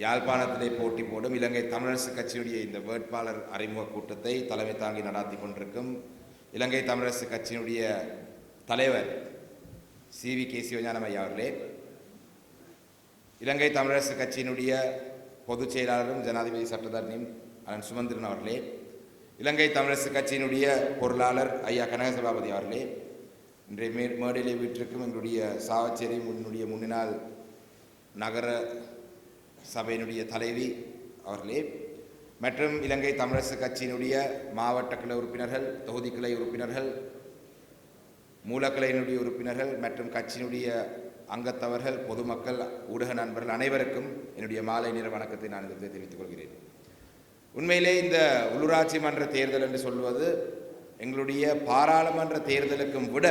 யாழ்ப்பாணத்திலே போட்டி போடும் இலங்கை தமிழரசு கட்சியுடைய இந்த வேட்பாளர் அறிமுக கூட்டத்தை தலைமை தாங்கி நடாத்தி கொண்டிருக்கும் இலங்கை தமிழரசு கட்சியினுடைய தலைவர் சி.வி.கே. சிவஞானம் ஐயா அவர்களே, இலங்கை தமிழரசு கட்சியினுடைய பொதுச் செயலாளரும் ஜனாதிபதி சட்டத்தரணியும் அண்ணன் சுமந்திரன் அவர்களே, இலங்கை தமிழரசு கட்சியினுடைய பொருளாளர் ஐயா கனகசபாபதி அவர்களே, இன்றைய மேடையிலே வீட்டிற்கும் எங்களுடைய சாவச்சேரி முன்னினால் நகர சபையினுடைய தலைவி அவர்களே, மற்றும் இலங்கை தமிழரசு கட்சியினுடைய மாவட்ட கிளை உறுப்பினர்கள், தொகுதி கிளை உறுப்பினர்கள், மூலக்கிளையினுடைய உறுப்பினர்கள் மற்றும் கட்சியினுடைய அங்கத்தவர்கள், பொதுமக்கள், ஊடக நண்பர்கள் அனைவருக்கும் என்னுடைய மாலை நேர வணக்கத்தை நான் இதை தெரிவித்துக் கொள்கிறேன். உண்மையிலே இந்த உள்ளூராட்சி மன்ற தேர்தல் என்று சொல்வது எங்களுடைய பாராளுமன்ற தேர்தலுக்கும் விட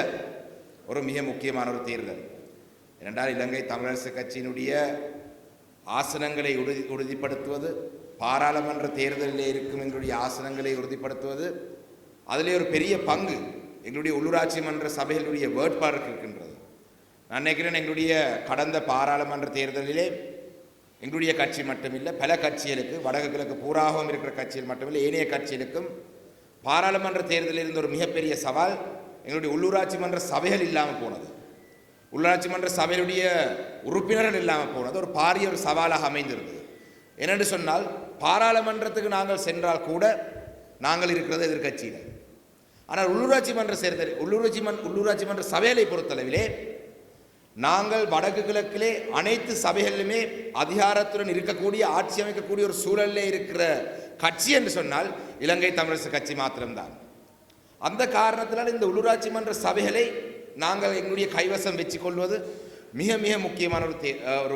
ஒரு மிக முக்கியமான ஒரு தேர்தல். ஏனென்றால் இலங்கை தமிழரசு கட்சியினுடைய ஆசனங்களை உறுதிப்படுத்துவது, பாராளுமன்ற தேர்தலில் இருக்கும் எங்களுடைய ஆசனங்களை உறுதிப்படுத்துவது, அதிலே ஒரு பெரிய பங்கு எங்களுடைய உள்ளூராட்சி மன்ற சபைகளுடைய வேட்பாளருக்கு இருக்கின்றது. நான் நினைக்கிறேன் எங்களுடைய கடந்த பாராளுமன்ற தேர்தலிலே எங்களுடைய கட்சி மட்டுமில்லை, பல கட்சிகளுக்கு, வடக்கு கிழக்கு பூராகவும் இருக்கிற கட்சிகள் மட்டுமில்லை, ஏனைய கட்சிகளுக்கும் பாராளுமன்ற தேர்தலில் இருந்த ஒரு மிகப்பெரிய சவால் எங்களுடைய உள்ளூராட்சி மன்ற சபைகள் இல்லாமல் போனது, உள்ளாட்சி மன்ற சபையுடைய உறுப்பினர்கள் இல்லாமல் போனது ஒரு பாரிய ஒரு சவாலாக அமைந்திருந்தது. என்னென்று சொன்னால், பாராளுமன்றத்துக்கு நாங்கள் சென்றால் கூட நாங்கள் இருக்கிறது எதிர்கட்சியில். ஆனால் உள்ளூராட்சி மன்ற தேர்தல் உள்ளூராட்சி மன்ற சபைகளை பொறுத்தளவிலே நாங்கள் வடக்கு கிழக்கிலே அனைத்து சபைகளிலுமே அதிகாரத்துடன் இருக்கக்கூடிய, ஆட்சி அமைக்கக்கூடிய ஒரு சூழலிலே இருக்கிற கட்சி என்று சொன்னால் இலங்கை தமிழரசு கட்சி மாத்திரம்தான். அந்த காரணத்தினால் இந்த உள்ளூராட்சி மன்ற சபைகளை நாங்கள் எங்களுடைய கைவசம் வச்சு கொள்வது மிக மிக முக்கியமான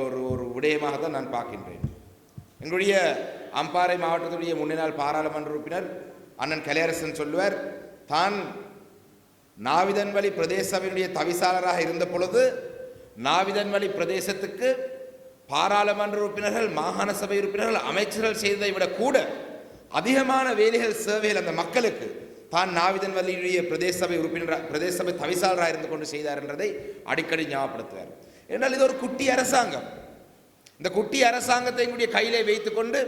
ஒரு விடயமாக தான் நான் பார்க்கின்றேன். எங்களுடைய அம்பாறை மாவட்டத்துடைய முன்னாள் பாராளுமன்ற உறுப்பினர் அண்ணன் கலையரசன் சொல்லுவார், தான் நாவிதன்வழி பிரதேச சபையினுடைய தவிசாளராக இருந்த பொழுது நாவிதன்வழி பிரதேசத்துக்கு பாராளுமன்ற உறுப்பினர்கள், மாகாண சபை உறுப்பினர்கள், அமைச்சர்கள் செய்ததை விட கூட அதிகமான வேலைகள், சேவைகள் அந்த மக்களுக்கு தான் நாவிதன்வழியுடைய பிரதேச சபை உறுப்பினர், பிரதேச சபை தவிசாளராக இருந்து கொண்டு செய்தார் என்றதை அடிக்கடி ஞாபகப்படுத்துவார். ஏன்னால் இது ஒரு குட்டி அரசாங்கம். இந்த குட்டி அரசாங்கத்தை எங்களுடைய கையிலே வைத்துக்கொண்டு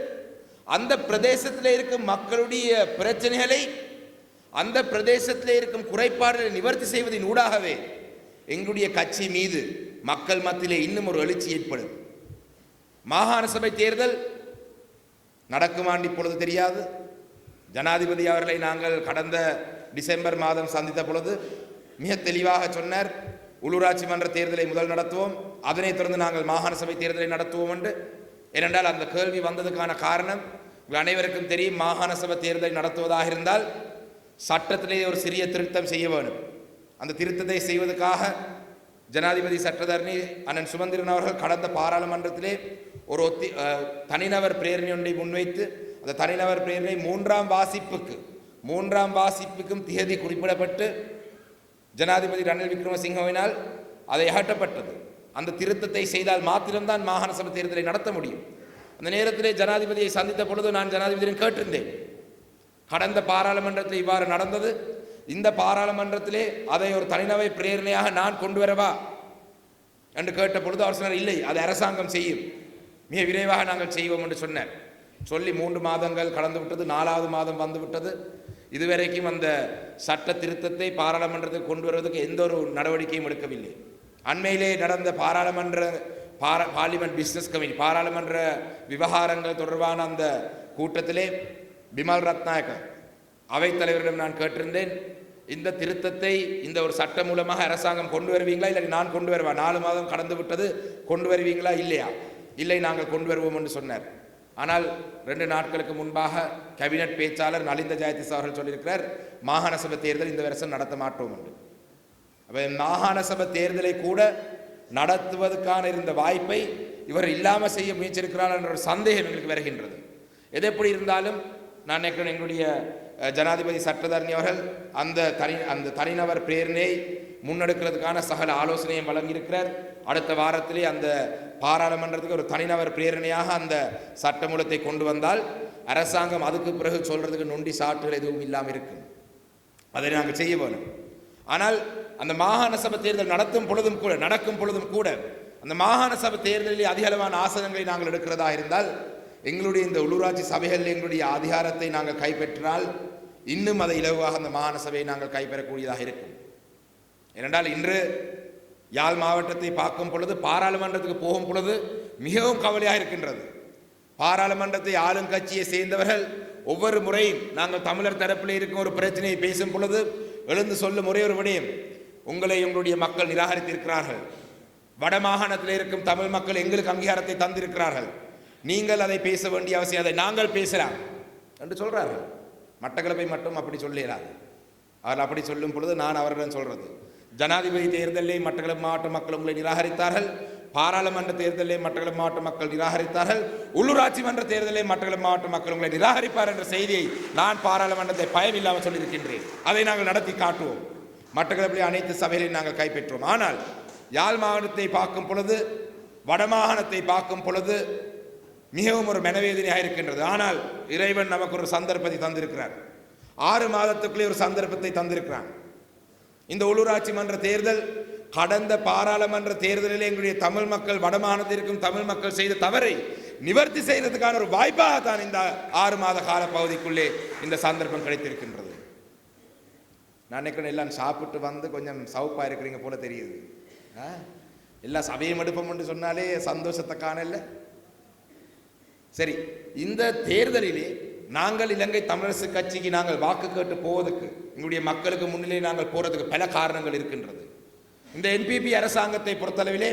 அந்த பிரதேசத்தில் இருக்கும் மக்களுடைய பிரச்சனைகளை, அந்த பிரதேசத்தில் இருக்கும் குறைபாடுகளை நிவர்த்தி செய்வதன் ஊடாகவே எங்களுடைய கட்சி மீது மக்கள் மத்தியிலே இன்னும் ஒரு எழுச்சி ஏற்படும். மாகாண சபை தேர்தல் நடக்குமாண்டு இப்பொழுது தெரியாது. ஜனாதிபதி அவர்களை நாங்கள் கடந்த டிசம்பர் மாதம் சந்தித்த பொழுது மிக தெளிவாக சொன்னார், உள்ளூராட்சி மன்ற தேர்தலை முதல் நடத்துவோம், அதனைத் தொடர்ந்து நாங்கள் மாகாண சபை தேர்தலை நடத்துவோம் என்று. ஏனென்றால் அந்த கேள்வி வந்ததுக்கான காரணம் அனைவருக்கும் தெரியும். மாகாண சபை தேர்தலை நடத்துவதாக இருந்தால் சட்டத்திலே ஒரு சிறிய திருத்தம் செய்ய வேண்டும். அந்த திருத்தத்தை செய்வதற்காக ஜனாதிபதி சட்டத்தரணி அண்ணன் சுமந்திரன் அவர்கள் கடந்த பாராளுமன்றத்திலே ஒரு தனிநபர் பிரேரணை ஒன்றை முன்வைத்து, அந்த தனிநபர் பிரேரணை மூன்றாம் வாசிப்புக்கும் திகதி குறிப்பிடப்பட்டு ஜனாதிபதி ரணில் விக்ரமசிங்கவினால் அதை அகற்றப்பட்டது. அந்த திருத்தத்தை செய்தால் மாத்திரம்தான் மாகாண சபை தேர்தலை நடத்த முடியும். அந்த நேரத்திலே ஜனாதிபதியை சந்தித்த பொழுது நான் ஜனாதிபதியிடம் கேட்டிருந்தேன், கடந்த பாராளுமன்றத்தில் இவ்வாறு நடந்தது, இந்த பாராளுமன்றத்திலே அதை ஒரு தனிநபர் பிரேரணையாக நான் கொண்டு வரவா என்று கேட்ட பொழுது அவர் சொன்னார், இல்லை, அது அரசாங்கம் செய்யும், மிக விரைவாக நாங்கள் செய்வோம் என்று சொன்னார். சொல்லி 3 மாதங்கள் கடந்து விட்டது, 4வது மாதம் வந்து விட்டது. இதுவரைக்கும் அந்த சட்ட திருத்தத்தை பாராளுமன்றத்தில் கொண்டு வருவதற்கு எந்த ஒரு நடவடிக்கையும் எடுக்கவில்லை. அண்மையிலே நடந்த பார்லிமெண்ட் பிசினஸ் கமிட்டி, பாராளுமன்ற விவகாரங்கள் தொடர்பான அந்த கூட்டத்திலே பிமல் ரத்நாயக்க அவைத்தலைவரிடம் நான் கேட்டிருந்தேன், இந்த திருத்தத்தை இந்த ஒரு சட்டம் மூலமாக அரசாங்கம் கொண்டு வருவீங்களா, இல்லை நான் கொண்டு வருவா, 4 மாதம் கடந்து விட்டது, கொண்டு வருவீங்களா? இல்லையா? இல்லை, நாங்கள் கொண்டு வருவோம் என்று சொன்னார். ஆனால் 2 நாட்களுக்கு முன்பாக கேபினட் பேச்சாளர் நலிந்த ஜெயதிஸ் அவர்கள் சொல்லியிருக்கிறார், மாகாண சபை தேர்தல் இந்த வருஷம் நடத்த மாட்டோம் என்று. அப்போ மாகாண சபை தேர்தலை கூட நடத்துவதற்கான இருந்த வாய்ப்பை இவர் இல்லாமல் செய்ய முயற்சிருக்கிறார் என்ற ஒரு சந்தேகம் எங்களுக்கு வருகின்றது. எது எப்படி இருந்தாலும் நான் நினைக்கிறேன், எங்களுடைய ஜனாதிபதி சட்டத்தரணி அவர்கள் அந்த தனிநபர் பிரேரணையை முன்னெடுக்கிறதுக்கான சகல ஆலோசனையும் வழங்கியிருக்கிறார். அடுத்த வாரத்திலே அந்த பாராளுமன்றத்துக்கு ஒரு தனிநபர் பிரேரணையாக அந்த சட்டமூலத்தை கொண்டு வந்தால் அரசாங்கம் அதுக்கு பிறகு சொல்றதுக்கு நொண்டி சாட்டுகள் எதுவும் இல்லாமல் இருக்கும். அதை நாங்கள் செய்ய வேணும். ஆனால் அந்த மாகாண சபை தேர்தல் நடக்கும் பொழுதும் கூட அந்த மாகாண சபை தேர்தலில் அதிக அளவான ஆசனங்களை நாங்கள் எடுக்கிறதா இருந்தால் எங்களுடைய இந்த உள்ளூராட்சி சபைகளில் எங்களுடைய அதிகாரத்தை நாங்கள் கைப்பற்றினால் இன்னும் அதை இலகுவாக அந்த மாகாண சபையை நாங்கள் கைப்பெறக்கூடியதாக இருக்கும். ஏனென்றால் இன்று யாழ் மாவட்டத்தை பார்க்கும் பொழுது பாராளுமன்றத்துக்கு போகும் பொழுது மிகவும் கவலையாக இருக்கின்றது. பாராளுமன்றத்தை ஆளும் கட்சியை சேர்ந்தவர்கள் ஒவ்வொரு முறையும் நாங்கள் தமிழர் தரப்பில் இருக்கும் ஒரு பிரச்சனையை பேசும் பொழுது எழுந்து சொல்லும் ஒரே ஒரு விடயம், உங்களை எங்களுடைய மக்கள் நிராகரித்திருக்கிறார்கள், வடமாகாணத்தில் இருக்கும் தமிழ் மக்கள் எங்களுக்கு அங்கீகாரத்தை தந்திருக்கிறார்கள், நீங்கள் அதை பேச வேண்டிய அவசியம், அதை நாங்கள் பேசலாம் என்று சொல்கிறார்கள். மட்டக்களப்பை மட்டும் அப்படி சொல்லிடாது. அவர்கள் அப்படி சொல்லும் பொழுது நான் அவரிடம் சொல்றது, ஜனாதிபதி தேர்தலிலே மட்டக்களப்பு மாவட்ட மக்கள் உங்களை நிராகரித்தார்கள், பாராளுமன்ற தேர்தலிலே மட்டக்களப்பு மாவட்ட மக்கள் நிராகரித்தார்கள், உள்ளூராட்சி மன்ற தேர்தலிலே மட்டக்களப்பு மாவட்ட மக்கள் உங்களை நிராகரிப்பார் என்ற செய்தியை நான் பாராளுமன்றத்தை பயமில்லாமல் சொல்லியிருக்கின்றேன். அதை நாங்கள் நடத்தி காட்டுவோம். மட்டக்களப்பிலே அனைத்து சபைகளையும் நாங்கள் கைப்பற்றுவோம். ஆனால் யாழ் மாவட்டத்தை பார்க்கும் பொழுது, வடமாகாணத்தை பார்க்கும் பொழுது மிகவும் ஒரு மனவேதனையாக இருக்கின்றது. ஆனால் இறைவன் நமக்கு ஒரு சந்தர்ப்பத்தை தந்திருக்கிறார். 6 மாதத்துக்குள்ளே ஒரு சந்தர்ப்பத்தை தந்திருக்கிறான். இந்த உள்ளூராட்சி மன்ற தேர்தல் கடந்த பாராளுமன்ற தேர்தலில் எங்களுடைய தமிழ் மக்கள், வடமாகாணத்தில் இருக்கும் தமிழ் மக்கள் செய்த தவறை நிவர்த்தி செய்வதற்கான ஒரு வாய்ப்பாக தான் இந்த 6 மாத கால பகுதிக்குள்ளே இந்த சந்தர்ப்பம் கிடைத்திருக்கின்றது. நான் நினைக்கிறேன் எல்லாம் சாப்பிட்டு வந்து கொஞ்சம் சவுப்பாக இருக்கிறீங்க போல தெரியுது. எல்லாம் சபையும் எடுப்போம் என்று சொன்னாலே சந்தோஷத்தை காணல. சரி, இந்த தேர்தலிலே நாங்கள் இலங்கை தமிழரசு கட்சிக்கு நாங்கள் வாக்கு கேட்டு போவதற்கு, எங்களுடைய மக்களுக்கு முன்னிலை நாங்கள் போறதுக்கு பல காரணங்கள் இருக்கின்றது. இந்த என்பிபி அரசாங்கத்தை பொறுத்தளவிலே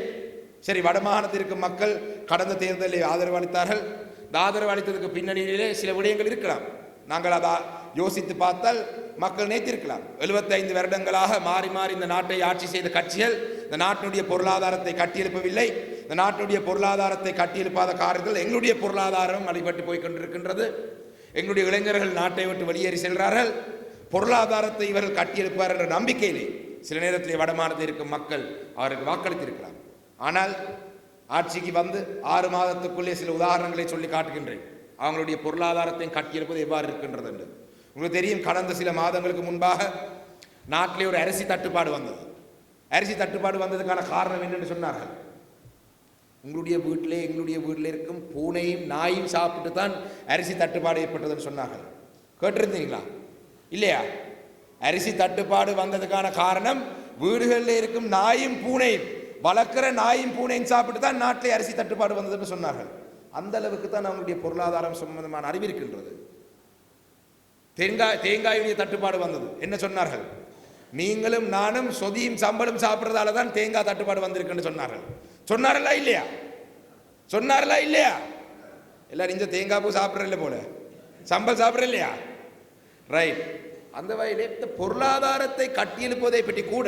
சரி, வடமாகாணத்திற்கு மக்கள் கடந்த தேர்தலில் ஆதரவு அளித்தார்கள். இந்த ஆதரவு அளித்ததுக்கு பின்னணியிலே சில விடயங்கள் இருக்கலாம். நாங்கள் அதை யோசித்து பார்த்தால் மக்கள் நேர்த்திருக்கலாம். 75 வருடங்களாக மாறி மாறி இந்த நாட்டை ஆட்சி செய்த கட்சிகள் இந்த நாட்டினுடைய பொருளாதாரத்தை கட்டியெழுப்பவில்லை. இந்த நாட்டினுடைய பொருளாதாரத்தை கட்டியெழுப்பாத காரணத்தில் எங்களுடைய பொருளாதாரம் அடிபட்டு போய் கொண்டிருக்கின்றது. எங்களுடைய இளைஞர்கள் நாட்டை விட்டு வெளியேறி செல்கிறார்கள். பொருளாதாரத்தை இவர்கள் கட்டியெழுப்பார் என்ற நம்பிக்கையிலே சில நேரத்திலே வடமாநிலத்தில் இருக்கும் மக்கள் அவருக்கு வாக்களித்திருக்கலாம். ஆனால் ஆட்சிக்கு வந்து 6 மாதத்துக்குள்ளே சில உதாரணங்களை சொல்லி காட்டுகின்றேன். அவங்களுடைய பொருளாதாரத்தை கட்டியெழுப்பது எவ்வாறு இருக்கின்றது என்று உங்களுக்கு தெரியும். கடந்த சில மாதங்களுக்கு முன்பாக நாட்டிலே ஒரு அரிசி தட்டுப்பாடு வந்தது. அரிசி தட்டுப்பாடு வந்ததுக்கான காரணம் என்னென்று சொன்னார்கள், உங்களுடைய வீட்டிலே எங்களுடைய வீட்டில் இருக்கும் பூனையும் நாயும் சாப்பிட்டு தான் அரிசி தட்டுப்பாடு ஏற்பட்டதுன்னு சொன்னார்கள். கேட்டிருந்தீங்களா? இல்லையா? அரிசி தட்டுப்பாடு வந்ததுக்கான காரணம் வீடுகளில் இருக்கும் நாயும் பூனையும், வளர்க்கிற நாயும் பூனையும் சாப்பிட்டு தான் நாட்டிலே அரிசி தட்டுப்பாடு வந்ததுன்னு சொன்னார்கள். அந்த அளவுக்கு தான் அவங்களுடைய பொருளாதாரம் சம்பந்தமான அறிவு இருக்கின்றது. தேங்காயுடைய தட்டுப்பாடு வந்தது. என்ன சொன்னார்கள்? நீங்களும் நானும் சொதியும் சம்பளம் சாப்பிட்றதால தான் தேங்காய் தட்டுப்பாடு வந்திருக்குன்னு சொன்னார்கள். சொன்னார்களா இல்லையா? சொன்னார்களா இல்லையா? எல்லாரும் இந்த தேங்காய் பூ சாப்பிட்றதில்ல போல, சம்பல் சாப்பிட்ற இல்லையா? ரைட். அந்த வகையிலே இந்த பொருளாதாரத்தை கட்டியெழுப்பதை பற்றி கூட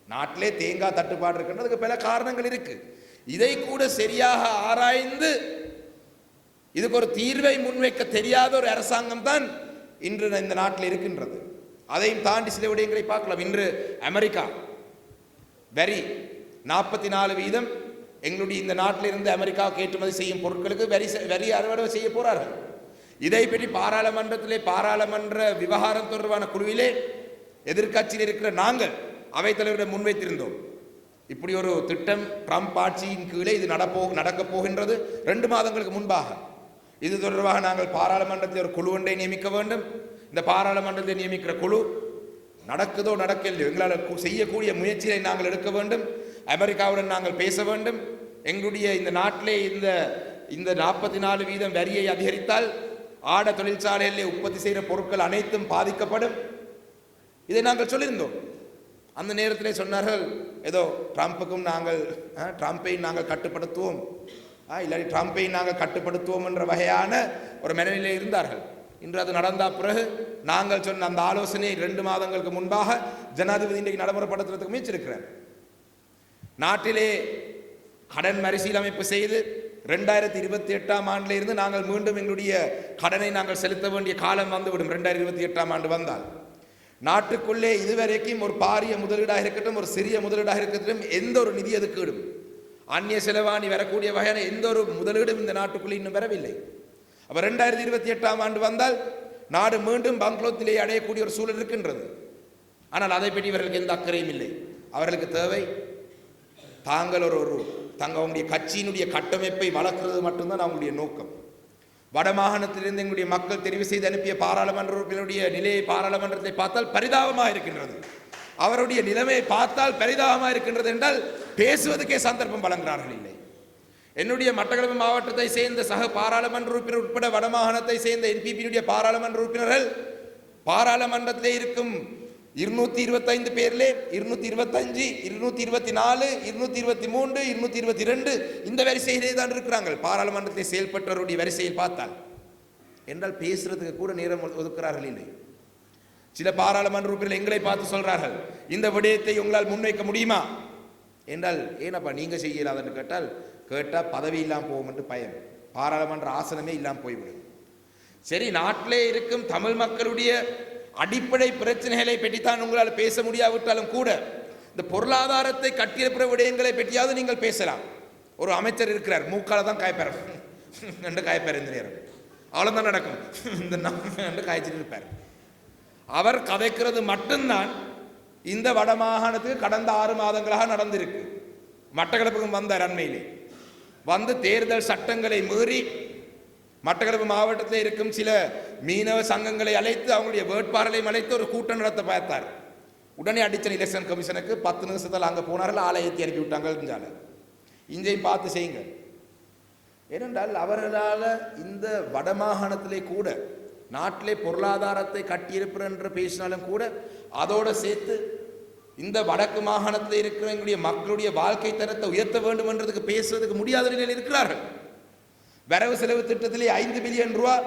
நாட்டிலே தேங்காய் தட்டுப்பாடு இருக்கின்றதுக்கு பல காரணங்கள் இருக்கு. இதை கூட சரியாக ஆராய்ந்து இதுக்கு ஒரு தீர்வை முன்வைக்க தெரியாத ஒரு அரசாங்கம் தான் இன்று இந்த நாட்டில் இருக்கின்றது. அதையும் தாண்டி சில விடயங்களை பார்க்கலாம். இன்று அமெரிக்கா வரி 44% எங்களுடைய இந்த நாட்டில் இருந்து அமெரிக்காவுக்கு ஏற்றுமதி செய்யும் பொருட்களுக்கு வரி அறுவடை செய்ய போறார்கள். இதை பற்றி பாராளுமன்றத்திலே பாராளுமன்ற விவகாரம் தொடர்பான குழுவிலே எதிர்கட்சியில் இருக்கிற நாங்கள் அவைத்தலைவரிடம் முன்வைத்திருந்தோம். இப்படி ஒரு திட்டம் ட்ரம்ப் ஆட்சியின் கீழே இது நடக்கப் போகின்றது. 2 மாதங்களுக்கு முன்பாக இது தொடர்பாக நாங்கள் பாராளுமன்றத்தில் ஒரு குழு ஒன்றை நியமிக்க வேண்டும். இந்த பாராளுமன்றத்தை நியமிக்கிற குழு நடக்குதோ நடக்கலையோ எங்களால் செய்யக்கூடிய முயற்சியை நாங்கள் எடுக்க வேண்டும். அமெரிக்காவுடன் நாங்கள் பேச வேண்டும். எங்களுடைய இந்த நாட்டிலே இந்த 44% வரியை அதிகரித்தால் ஆட தொழிற்சாலைகளிலே உற்பத்தி செய்கிற பொருட்கள் அனைத்தும் பாதிக்கப்படும். இதை நாங்கள் சொல்லியிருந்தோம். அந்த நேரத்திலே சொன்னார்கள், ஏதோ ட்ரம்ப்புக்கும் ட்ரம்ப்பை நாங்கள் கட்டுப்படுத்துவோம், இல்லாட்டி ட்ரம்ப்பை நாங்கள் கட்டுப்படுத்துவோம் என்ற வகையான ஒரு மனநிலையில் இருந்தார்கள். இன்று அது நடந்த பிறகு நாங்கள் சொன்ன அந்த ஆலோசனையை 2 மாதங்களுக்கு முன்பாக ஜனாதிபதி இன்றைக்கு நடைமுறைப்படுத்துறதுக்கு முயற்சிருக்கிறார். நாட்டிலே கடன் மறுசீலமைப்பு செய்து 2028ஆம் ஆண்டில் இருந்து நாங்கள் மீண்டும் எங்களுடைய கடனை நாங்கள் செலுத்த வேண்டிய காலம் வந்துவிடும். 2028ஆம் ஆண்டு வந்தால் நாட்டுக்குள்ளே இதுவரைக்கும் ஒரு பாரிய முதலீடாக இருக்கட்டும், ஒரு சிறிய முதலீடாக இருக்கட்டும், எந்த ஒரு நிதி ஒதுக்கீடும், அந்நிய செலவாணி வரக்கூடிய வகையான எந்த ஒரு முதலீடும் இந்த நாட்டுக்குள்ளே இன்னும் வரவில்லை. அப்போ 2028ஆம் ஆண்டு வந்தால் நாடு மீண்டும் பங்களோத்திலே அடையக்கூடிய ஒரு சூழல் இருக்கின்றது. ஆனால் அதை பற்றி இவர்களுக்கு எந்த அக்கறையும் இல்லை. அவர்களுக்கு தேவை தாங்கள் ஒரு அவங்களுடைய கட்சியினுடைய கட்டமைப்பை வளர்க்கிறது மட்டும்தான் அவங்களுடைய நோக்கம். வடமாகாணத்திலிருந்து எங்களுடைய மக்கள் தெரிவு செய்து அனுப்பிய பாராளுமன்ற உறுப்பினருடைய நிலையை பாராளுமன்றத்தை பார்த்தால் பரிதாபமாக இருக்கின்றது. அவருடைய நிலைமையை பார்த்தால் பரிதாபமாக இருக்கின்றது என்றால் பேசுவதற்கே சந்தர்ப்பம் வழங்குகிறார்கள் இல்லை. என்னுடைய மட்டக்களப்பு மாவட்டத்தை சேர்ந்த சக பாராளுமன்ற உறுப்பினர் உட்பட வடமாகாணத்தை சேர்ந்த என்பிபியுடைய பாராளுமன்ற உறுப்பினர்கள் பாராளுமன்றத்திலே இருக்கும் 225 பேரிலே 225, 224, 223, 222 இந்த வரிசையிலே தான் இருக்கிறார்கள். பாராளுமன்றத்தை செயல்பட்டவருடைய வரிசையில் பார்த்தால் என்றால் பேசுறதுக்கு கூட நேரம் ஒதுக்கிறார்கள் இல்லை. சில பாராளுமன்ற உறுப்பினர்கள் எங்களை பார்த்து சொல்றார்கள், இந்த விடயத்தை உங்களால் முன்வைக்க முடியுமா என்றால், ஏனப்பா நீங்க செய்யலாதுன்னு கேட்டால் பதவி இல்லாமல் போகும் என்று பயம், பாராளுமன்ற ஆசனமே இல்லாமல் போய்விடும். சரி, நாட்டிலே இருக்கும் தமிழ் மக்களுடைய அடிப்படை பிரச்சனைகளை பற்றித்தான் உங்களால் பேச முடியாவிட்டாலும் கூட இந்த பொருளாதாரத்தை கட்டியெழுப்புற விடயங்களை பற்றியாவது நீங்கள் பேசலாம். ஒரு அமைச்சர் இருக்கிறார், மூக்கால தான் காய்ப்பார் என்று காய்ப்பார், இந்த நேரம் அவ்வளோதான் நடக்கும், இந்த என்று காய்ச்சிட்டு இருப்பார். அவர் கதைக்கிறது மட்டும்தான் இந்த வடமாகாணத்துக்கு கடந்த 6 மாதங்களாக நடந்திருக்கு. மட்டக்களப்புக்கு வந்தார், அண்மையிலே வந்து தேர்தல் சட்டங்களை மீறி மட்டக்களப்பு மாவட்டத்தில் இருக்கும் சில மீனவ சங்கங்களை அழைத்து அவங்களுடைய வேட்பாளர்களையும் அழைத்து ஒரு கூட்டம் நடத்த பார்த்தார். உடனே அடிச்சன் எலெக்ஷன் கமிஷனுக்கு 10 நிமிஷத்தில் அங்கே போனார்கள், ஆலயத்தை அனுப்பி விட்டாங்க. இஞ்சையும் பார்த்து செய்யுங்க. ஏனென்றால் அவர்களால் இந்த வடமாகாணத்திலே கூட நாட்டிலே பொருளாதாரத்தை கட்டியிருப்பர் என்று பேசினாலும் கூட அதோடு சேர்த்து இந்த வடக்கு மாகாணத்தில் இருக்கிற எங்களுடைய மக்களுடைய வாழ்க்கை தரத்தை உயர்த்த வேண்டும் என்றதுக்கு பேசுவதற்கு முடியாத நிலையில் இருக்கிறார்கள். வரவு செலவு திட்டத்திலே 5 பில்லியன் ரூபாய்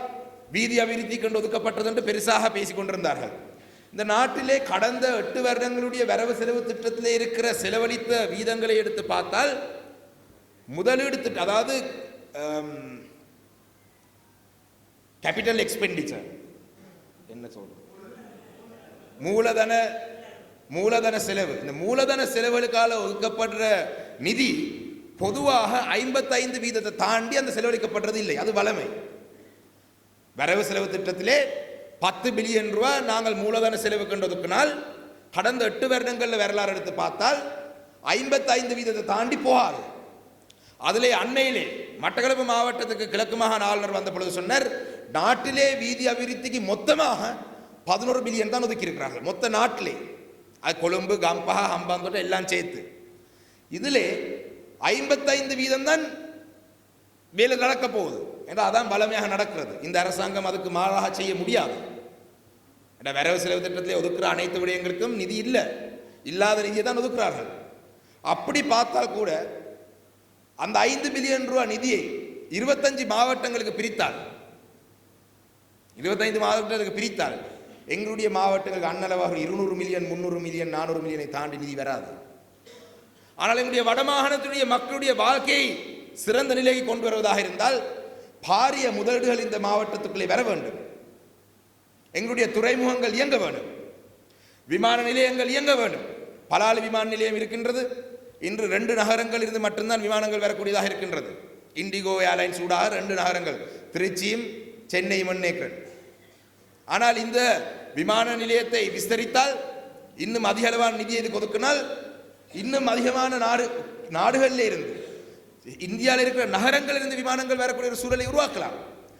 வீதி அபிவிருத்தி கொண்டு ஒதுக்கப்பட்டது என்று பெருசாக பேசிக் கொண்டிருந்தார்கள். இந்த நாட்டிலே கடந்த 8 வருடங்களுடைய வரவு செலவு திட்டத்திலே இருக்கிற செலவழித்த வீதங்களை எடுத்து பார்த்தால் முதலீடு திட்டம், அதாவது கேபிட்டல் எக்ஸ்பெண்டிச்சர், என்ன சொல்றது, மூலதன செலவு, இந்த மூலதன செலவுகளுக்காக ஒதுக்கப்படுற நிதி பொதுவாக 55% தாண்டி அந்த செலவழிக்கப்படுறது இல்லை. அது வளமை. வரவு செலவு திட்டத்திலே 10 பில்லியன் ரூபாய் நாங்கள் மூலதன செலவு கொண்டு ஒதுக்கினால் கடந்த 8 வருடங்களில் வரலாறு எடுத்து பார்த்தால் 55% தாண்டி போகாது. அதிலே அண்மையிலே மட்டக்களப்பு மாவட்டத்துக்கு கிழக்கு மாகாண ஆளுநர் வந்த பொழுது சொன்னார், நாட்டிலே வீதி அபிவிருத்திக்கு மொத்தமாக 11 பில்லியன் தான் ஒதுக்கி இருக்கிறார்கள். மொத்த நாட்டிலே, அது கொழும்பு, கம்பா, ஹம்பாந்தோட்ட எல்லாம் சேர்த்து. இதிலே 55% தான் வேலை நடக்க போகுது என்றால் அதான் பலமையாக நடக்கிறது. இந்த அரசாங்கம் அதுக்கு மாறாக செய்ய முடியாது. வரவு செலவு திட்டத்திலே ஒதுக்குற அனைத்து விடயங்களுக்கும் நிதி இல்லை, இல்லாத நிதியை தான் ஒதுக்குறார்கள். அப்படி பார்த்தால் கூட அந்த 5 பில்லியன் ரூபாய் நிதியை 25 மாவட்டங்களுக்கு பிரித்தால், 25 மாவட்டங்களுக்கு பிரித்தால் எங்களுடைய மாவட்டங்களுக்கு அன்னளவாக 200 மில்லியன், 300 மில்லியன், 400 மில்லியனை தாண்டி நிதி வராது. ஆனால் எங்களுடைய வடமாகாணத்துடைய மக்களுடைய வாழ்க்கையை சிறந்த நிலைக்கு கொண்டு வருவதாக இருந்தால் பாரிய முதலீடுகள் இந்த மாவட்டத்துக்குள்ளே வர வேண்டும். எங்களுடைய துறைமுகங்கள் இயங்க வேண்டும், விமான நிலையங்கள் இயங்க வேண்டும். பலாலி விமான நிலையம் இருக்கின்றது. இன்று 2 நகரங்கள் இருந்து மட்டும்தான் விமானங்கள் வரக்கூடியதாக இருக்கின்றது. இண்டிகோ ஏர்லைன்ஸ் ஊடாக 2 நகரங்கள், திருச்சியும் சென்னையும் மன்னேக்கன். ஆனால் இந்த விமான நிலையத்தை விஸ்தரித்தால், இன்னும் அதிக அளவான நிதியை இதுக்கு ஒதுக்கினால், இன்னும் அதிகமான நாடுகளில் இருந்து, இந்தியாவில் இருக்கிற நகரங்களில் இருந்து விமானங்கள் வரக்கூடிய ஒரு சூழலை உருவாக்கலாம்.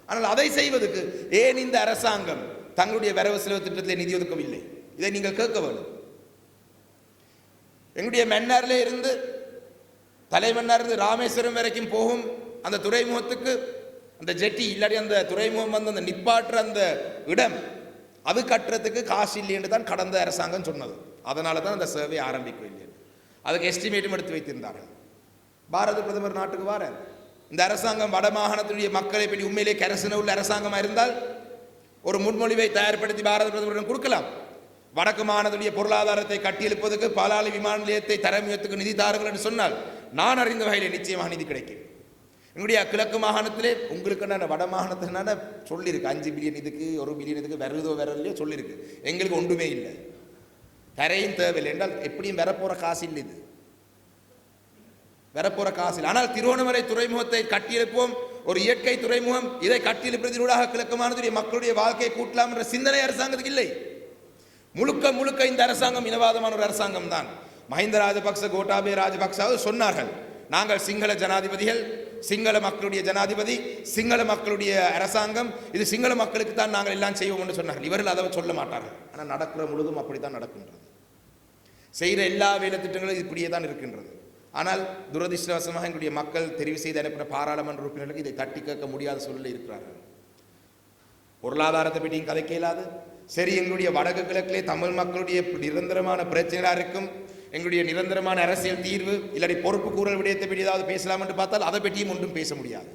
ஆனால் அதை செய்வதற்கு ஏன் இந்த அரசாங்கம் தங்களுடைய வரவு செலவு திட்டத்தில் நிதி ஒதுக்கவில்லை? இதை நீங்கள் கேட்க வேண்டும். எங்களுடைய மன்னாரிலே இருந்து தலைமன்னார் இருந்து ராமேஸ்வரம் வரைக்கும் போகும் அந்த துறைமுகத்துக்கு அந்த ஜெட்டி இல்லாட்டி அந்த துறைமுகம் வந்து அந்த நிப்பாற்ற அந்த இடம் அது கட்டுறதுக்கு காசு இல்லை என்று தான் கடந்த அரசாங்கம் சொன்னது. அதனால தான் அந்த சேவை ஆரம்பிக்கவில்லை. அதுக்கு எஸ்டிமேட்டும் எடுத்து வைத்திருந்தார்கள். பாரத பிரதமர் நாட்டுக்கு வார இந்த அரசாங்கம் வடமாகாணத்துடைய மக்களை பற்றி உண்மையிலே கரசன உள்ள அரசாங்கமாக இருந்தால் ஒரு முன்மொழிவை தயார்படுத்தி பாரத பிரதமரிடம் கொடுக்கலாம். வடக்கு மாகாணத்துடைய பொருளாதாரத்தை கட்டியெழுப்பதற்கு பலாலி விமான நிலையத்தை தரமுயத்துக்கு நிதி தாருங்கள் என்று சொன்னால் நான் அறிந்த வகையில் நிச்சயமாக நிதி கிடைக்கும். எங்களுடைய கிழக்கு மாகாணத்திலே உங்களுக்கு நான் வட மாகாணத்தினால சொல்லியிருக்கு 5 பில்லியன் இதுக்கு 1 பில்லியன் இதுக்கு வருதோ வரலையோ சொல்லியிருக்கு. எங்களுக்கு ஒன்றுமே இல்லை, தரையும் தேவையில்லை என்றால் எப்படியும் வரப்போகிற காசு இல்லை, இது வரப்போகிற காசு இல்லை. ஆனால் திருவண்ணாமலை துறைமுகத்தை கட்டியெழுப்போம், ஒரு இயற்கை துறைமுகம், இதை கட்டியெழுப்பதனூடாக கிழக்கு மாகாணத்துடைய மக்களுடைய வாழ்க்கையை கூட்டலாம் என்ற சிந்தனை அரசாங்கத்துக்கு இல்லை. முழுக்க இந்த அரசாங்கம் இனவாதமான ஒரு அரசாங்கம் தான். மஹிந்த ராஜபக்ச, கோட்டாபய ராஜபக்சாவது சொன்னார்கள், நாங்கள் சிங்கள ஜனாதிபதிகள், சிங்கள மக்களுடைய ஜனாதிபதி, சிங்கள மக்களுடைய அரசாங்கம், இது சிங்கள மக்களுக்கு தான் நாங்கள் எல்லாம் செய்வோம் என்று சொன்னார்கள். இவர்கள் அதை சொல்ல மாட்டார்கள். ஆனால் நடக்கிற முழுதும் அப்படித்தான் நடக்கின்றது. செய்கிற எல்லா வேலை திட்டங்களும் இப்படியே தான் இருக்கின்றது. ஆனால் துரதிருஷ்டவசமாக எங்களுடைய மக்கள் தெரிவு செய்து அனுப்பின பாராளுமன்ற உறுப்பினர்களுக்கு இதை தட்டி கேட்க முடியாத சூழலில் இருக்கிறார்கள். பொருளாதாரத்தை பற்றியும் கதைக்க இயலாது. சரி, எங்களுடைய வடக்கு கிழக்கிலே தமிழ் மக்களுடைய நிரந்தரமான பிரச்சனையாக இருக்கும், எங்களுடைய நிரந்தரமான அரசியல் தீர்வு இல்லாட்டி பொறுப்பு கூறல் விடயத்தை பற்றி ஏதாவது பேசலாம் என்று பார்த்தால் அதை பற்றியும் ஒன்றும் பேச முடியாது.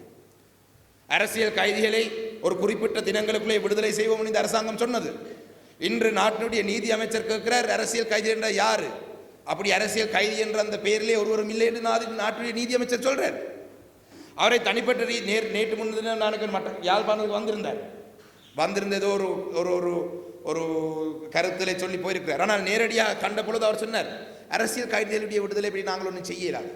அரசியல் கைதிகளை ஒரு குறிப்பிட்ட தினங்களுக்குள்ளே விடுதலை செய்வோம் இந்த அரசாங்கம் சொன்னது. இன்று நாட்டினுடைய நீதி அமைச்சர் கேட்கிறார், அரசியல் கைதி என்ற யாரு? அப்படி அரசியல் கைதி என்ற அந்த பெயரிலே ஒருவரும் இல்லை என்று நாட்டுடைய நீதி அமைச்சர் சொல்றார். அவரை தனிப்பட்ட நேற்று முன்தினம் நான் யாழ்ப்பாணத்துக்கு வந்திருந்ததோ ஒரு கருத்திலே சொல்லி போயிருக்கிறார். ஆனால் நேரடியாக கண்ட பொழுது அவர் சொன்னார், அரசியல் கைதிகளுடைய விடுதலை பற்றி நாங்கள் ஒன்றும் செய்யலாது,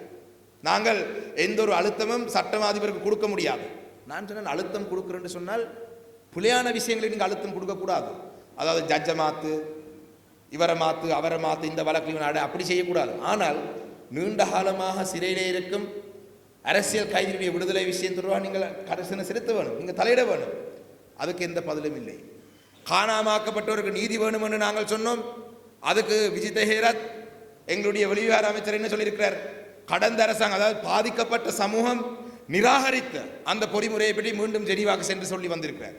நாங்கள் எந்த ஒரு அழுத்தமும் சட்டம் அதிபருக்கு கொடுக்க முடியாது. நான் சொன்னேன், அழுத்தம் கொடுக்குறேன்னு சொன்னால் புலியான விஷயங்களை நீங்கள் அழுத்தம் கொடுக்கக்கூடாது. அதாவது ஜட்ஜை மாற்று, இவரை மாற்று, அவரை மாற்று, இந்த வழக்கு நாடு அப்படி செய்யக்கூடாது. ஆனால் நீண்ட காலமாக சிறையிலே இருக்கும் அரசியல் கைதிகளுடைய விடுதலை விஷயம் தொடர்பாக நீங்கள் கரிசனை செலுத்த வேணும், நீங்கள் தலையிட வேணும். அதுக்கு எந்த பதிலும் இல்லை. காணாமாக்கப்பட்டவருக்கு நீதி வேணும் என்று நாங்கள் சொன்னோம். அதுக்கு விஜித ஹேரத் எங்களுடைய வெளிவிவகார அமைச்சர் என்ன சொல்லியிருக்கிறார்? கடந்த அரசாங்கம், அதாவது பாதிக்கப்பட்ட சமூகம் நிராகரித்த அந்த பொறிமுறையை பற்றி மீண்டும் ஜெனீவாக்கு சென்று சொல்லி வந்திருக்கிறார்.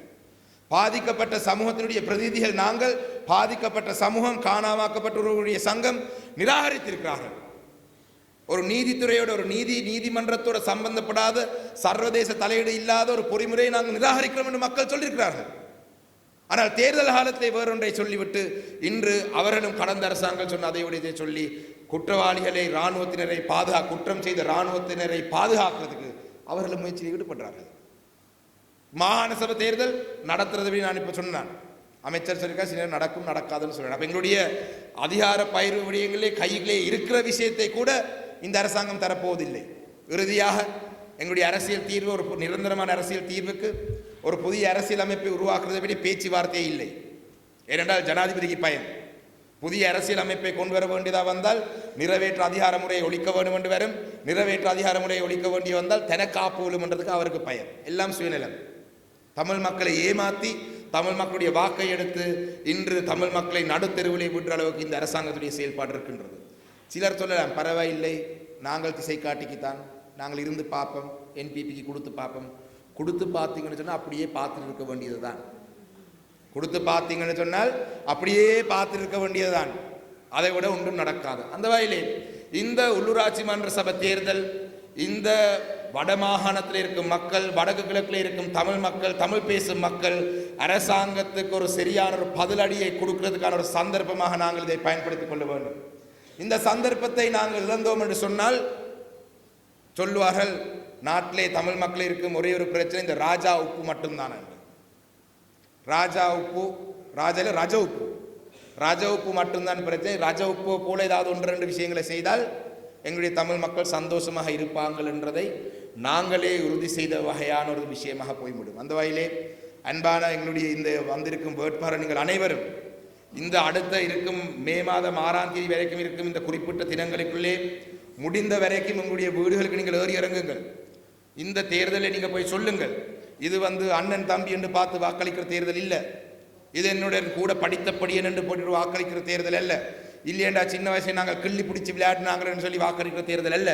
பாதிக்கப்பட்ட சமூகத்தினுடைய பிரதிநிதிகள் நாங்கள், பாதிக்கப்பட்ட சமூகம், காணாமாக்கப்பட்டவர்களுடைய சங்கம் நிராகரித்திருக்கிறார்கள். ஒரு நீதித்துறையோட, ஒரு நீதிமன்றத்தோட சம்பந்தப்படாத சர்வதேச தலையீடு இல்லாத ஒரு பொறிமுறையை நாங்கள் நிராகரிக்கிறோம் என்று மக்கள் சொல்லியிருக்கிறார்கள். ஆனால் தேர்தல் காலத்தை வேறொன்றை சொல்லிவிட்டு இன்று அவர்களும் கடந்த அரசாங்கம் சொன்ன அதை உடையதை சொல்லி குற்றவாளிகளை, இராணுவத்தினரை குற்றம் செய்த இராணுவத்தினரை பாதுகாக்கிறதுக்கு அவர்களும் முயற்சியில் ஈடுபடுறார்கள். மாகாண சபை தேர்தல் நடத்துறது நான் இப்போ சொன்னான், அமைச்சர் சொல்லியிருக்கா, சில நடக்கும் நடக்காதுன்னு சொல்றேன். அப்போ எங்களுடைய அதிகார பயிர்வு விடயங்களே கையிலே இருக்கிற விஷயத்தை கூட இந்த அரசாங்கம் தரப்போவதில்லை. இறுதியாக எங்களுடைய அரசியல் தீர்வு, ஒரு நிரந்தரமான அரசியல் தீர்வுக்கு ஒரு புதிய அரசியல் அமைப்பை உருவாக்குறதை பற்றி பேச்சுவார்த்தையே இல்லை. ஏனென்றால் ஜனாதிபதிக்கு பயம். புதிய அரசியல் அமைப்பை கொண்டு வர வேண்டியதாக வந்தால் நிறைவேற்ற அதிகார முறையை ஒழிக்க வேண்டும் என்று வரும். நிறைவேற்ற அதிகார முறையை ஒழிக்க வேண்டிய வந்தால் தனக்காப்பு என்றதுக்கு அவருக்கு பயம். எல்லாம் சுயநலம். தமிழ் மக்களை ஏமாற்றி தமிழ் மக்களுடைய வாக்கை எடுத்து இன்று தமிழ் மக்களை நடுத்தெருவிலே விடுற அளவுக்கு இந்த அரசாங்கத்துடைய செயல்பாடு இருக்கின்றது. சிலர் சொல்லலாம், பரவாயில்லை, நாங்கள் திசை காட்டிக்குத்தான், நாங்கள் இருந்து பார்ப்போம், என்பிபிக்கு கொடுத்து பார்ப்போம். கொடுத்து பார்த்தீங்கன்னு சொன்னால் அப்படியே பார்த்துட்டு இருக்க வேண்டியது தான். கொடுத்து பார்த்தீங்கன்னு சொன்னால் அப்படியே பார்த்துட்டு இருக்க வேண்டியது தான். அதை விட ஒன்றும் நடக்காது. அந்த வகையிலே இந்த உள்ளூராட்சி மன்ற சபை தேர்தல், இந்த வடமாகாணத்தில் இருக்கும் மக்கள், வடக்கு கிழக்கில் இருக்கும் தமிழ் மக்கள், தமிழ் பேசும் மக்கள் அரசாங்கத்துக்கு ஒரு சரியான ஒரு பதிலடியை கொடுக்கிறதுக்கான ஒரு சந்தர்ப்பமாக நாங்கள் இதை பயன்படுத்திக் கொள்ள வேண்டும். இந்த சந்தர்ப்பத்தை நாங்கள் இழந்தோம் என்று சொன்னால் சொல்லுவார்கள், நாட்டிலே தமிழ் மக்கள் இருக்கும் ஒரே ஒரு பிரச்சனை இந்த ராஜா உப்பு மட்டும்தான். ராஜா உப்பு, ராஜ உப்பு மட்டும்தான் பிரச்சனை. ராஜ உப்பு போல ஏதாவது ஒன்று ரெண்டு விஷயங்களை செய்தால் எங்களுடைய தமிழ் மக்கள் சந்தோஷமாக இருப்பார்கள் என்றதை நாங்களே உறுதி செய்த வகையான ஒரு விஷயமாக போய்விடும். அந்த வகையிலே அன்பான எங்களுடைய இந்த வந்திருக்கும் வேட்பாளர் நீங்கள் அனைவரும் இந்த அடுத்த இருக்கும் மே மாதம் 6ஆம் தேதி வரைக்கும் இருக்கும் இந்த குறிப்பிட்ட தினங்களுக்குள்ளே முடிந்த வரைக்கும் உங்களுடைய வீடுகளுக்கு நீங்கள் ஏறி இறங்குங்கள். இந்த தேர்தலை நீங்கள் போய் சொல்லுங்கள், இது அண்ணன் தம்பி என்று பார்த்து வாக்களிக்கிற தேர்தல் இல்லை, இது என்னுடைய கூட படித்தபடியன் என்று போட்டு வாக்களிக்கிற தேர்தல் அல்ல, இல்லையண்டா சின்ன வயசை நாங்கள் கிள்ளி பிடிச்சி விளையாடினாங்கன்னு சொல்லி வாக்களிக்கிற தேர்தல் அல்ல.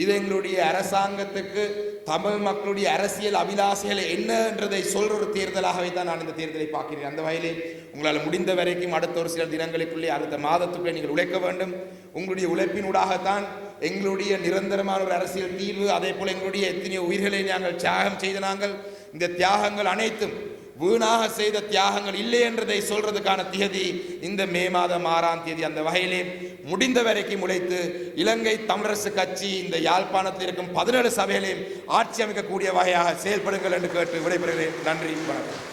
இது எங்களுடைய அரசாங்கத்துக்கு தமிழ் மக்களுடைய அரசியல் அபிலாசைகள் என்னன்றதை சொல்ற ஒரு தேர்தலாகவே தான் நான் இந்த தேர்தலை பார்க்கிறேன். அந்த வகையிலே உங்களால் முடிந்த வரைக்கும் அடுத்த ஒரு சில தினங்களுக்குள்ளே, அடுத்த மாதத்துக்குள்ளே நீங்கள் உழைக்க வேண்டும். உங்களுடைய உழைப்பினூடாகத்தான் எங்களுடைய நிரந்தரமான ஒரு அரசியல் தீர்வு, அதே போல எங்களுடைய எத்தனையோ உயிர்களை நாங்கள் தியாகம் செய்த நாங்கள், இந்த தியாகங்கள் அனைத்தும் வீணாக செய்த தியாகங்கள் இல்லை என்றதை சொல்றதுக்கான திகதி இந்த மே மாதம் 6ஆம் தேதி. அந்த வகையிலே முடிந்த வரைக்கும் உழைத்து இலங்கை தமிழரசு கட்சி இந்த யாழ்ப்பாணத்தில் இருக்கும் 17 சபைகளையும் ஆட்சி அமைக்கக்கூடிய வகையாக செயல்படுங்கள் என்று கேட்டு விடைபெறுகிறேன். நன்றி, வணக்கம்.